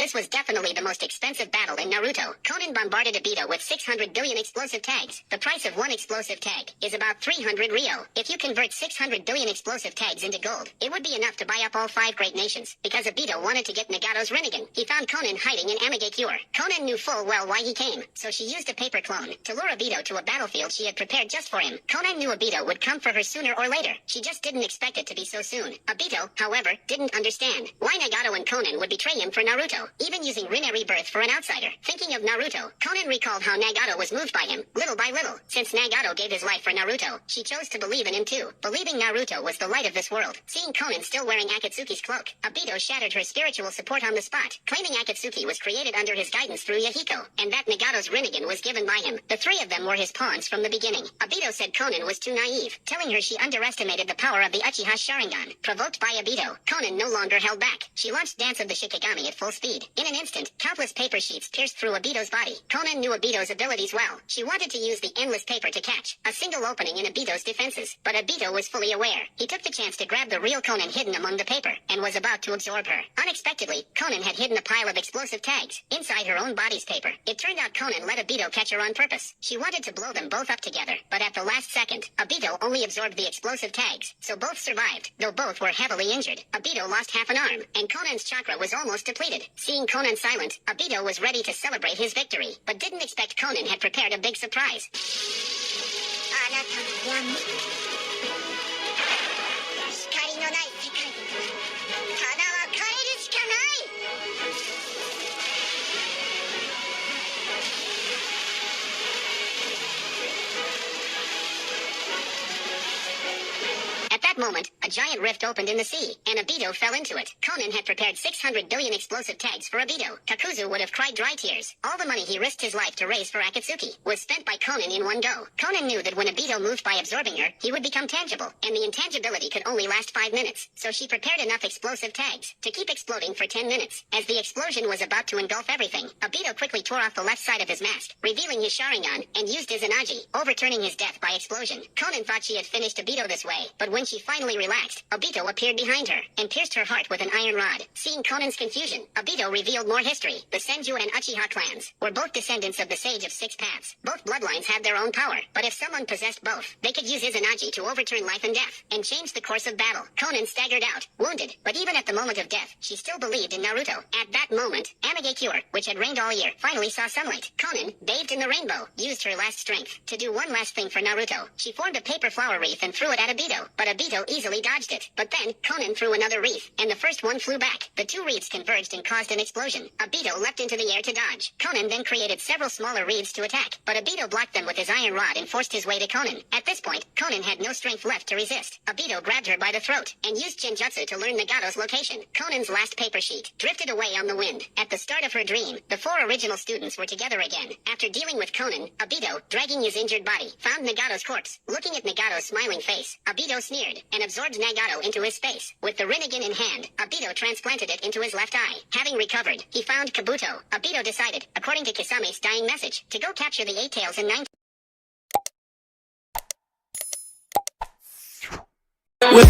This was definitely the most expensive battle in Naruto. Conan bombarded Obito with 600 billion explosive tags. The price of one explosive tag is about 300 Rio. If you convert 600 billion explosive tags into gold, it would be enough to buy up all 5 great nations. Because Obito wanted to get Nagato's Rinnegan, he found Conan hiding in Amigakure. Conan knew full well why he came, so she used a paper clone to lure Obito to a battlefield she had prepared just for him. Conan knew Obito would come for her sooner or later. She just didn't expect it to be so soon. Obito, however, didn't understand why Nagato and Conan would betray him for Naruto, even using Rinne rebirth for an outsider. Thinking of Naruto, Conan recalled how Nagato was moved by him, little by little. Since Nagato gave his life for Naruto, she chose to believe in him too, believing Naruto was the light of this world. Seeing Conan still wearing Akatsuki's cloak, Obito shattered her spiritual support on the spot, claiming Akatsuki was created under his guidance through Yahiko, and that Nagato's Rinnegan was given by him. The 3 of them were his pawns from the beginning. Obito said Conan was too naive, telling her she underestimated the power of the Uchiha Sharingan. Provoked by Obito, Conan no longer held back. She launched Dance of the Shikigami at full speed. In an instant, countless paper sheets pierced through Obito's body. Conan knew Obito's abilities well. She wanted to use the endless paper to catch a single opening in Obito's defenses, but Obito was fully aware. He took the chance to grab the real Conan hidden among the paper, and was about to absorb her. Unexpectedly, Conan had hidden a pile of explosive tags inside her own body's paper. It turned out Conan let Obito catch her on purpose. She wanted to blow them both up together, but at the last second, Obito only absorbed the explosive tags, so both survived, though both were heavily injured. Obito lost half an arm, and Conan's chakra was almost depleted. Seeing Conan silent, Obito was ready to celebrate his victory, but didn't expect Conan had prepared a big surprise. At that moment, a giant rift opened in the sea, and Obito fell into it. Conan had prepared 600 billion explosive tags for Obito. Kakuzu would have cried dry tears. All the money he risked his life to raise for Akatsuki was spent by Conan in one go. Conan knew that when Obito moved by absorbing her, he would become tangible, and the intangibility could only last 5 minutes, so she prepared enough explosive tags to keep exploding for 10 minutes. As the explosion was about to engulf everything, Obito quickly tore off the left side of his mask, revealing his Sharingan, and used his Anaji, overturning his death by explosion. Conan thought she had finished Obito this way, but when she finally relaxed, Obito appeared behind her, and pierced her heart with an iron rod. Seeing Conan's confusion, Obito revealed more history. The Senju and Uchiha clans were both descendants of the Sage of Six Paths. Both bloodlines had their own power, but if someone possessed both, they could use his Anaji to overturn life and death, and change the course of battle. Conan staggered out, wounded, but even at the moment of death, she still believed in Naruto. At that moment, Amigakure, which had rained all year, finally saw sunlight. Conan, bathed in the rainbow, used her last strength to do one last thing for Naruto. She formed a paper flower wreath and threw it at Obito, but Obito easily dodged it. But then, Conan threw another wreath, and the first one flew back. The 2 wreaths converged and caused an explosion. Obito leapt into the air to dodge. Conan then created several smaller wreaths to attack, but Obito blocked them with his iron rod and forced his way to Conan. At this point, Conan had no strength left to resist. Obito grabbed her by the throat, and used Genjutsu to learn Nagato's location. Conan's last paper sheet drifted away on the wind. At the start of her dream, the 4 original students were together again. After dealing with Conan, Obito, dragging his injured body, found Nagato's corpse. Looking at Nagato's smiling face, Obito sneered, and absorbed Nagato into his space. With the Rinnegan in hand, Obito transplanted it into his left eye. Having recovered, he found Kabuto. Obito decided, according to Kisame's dying message, to go capture the 8 tails and 9 with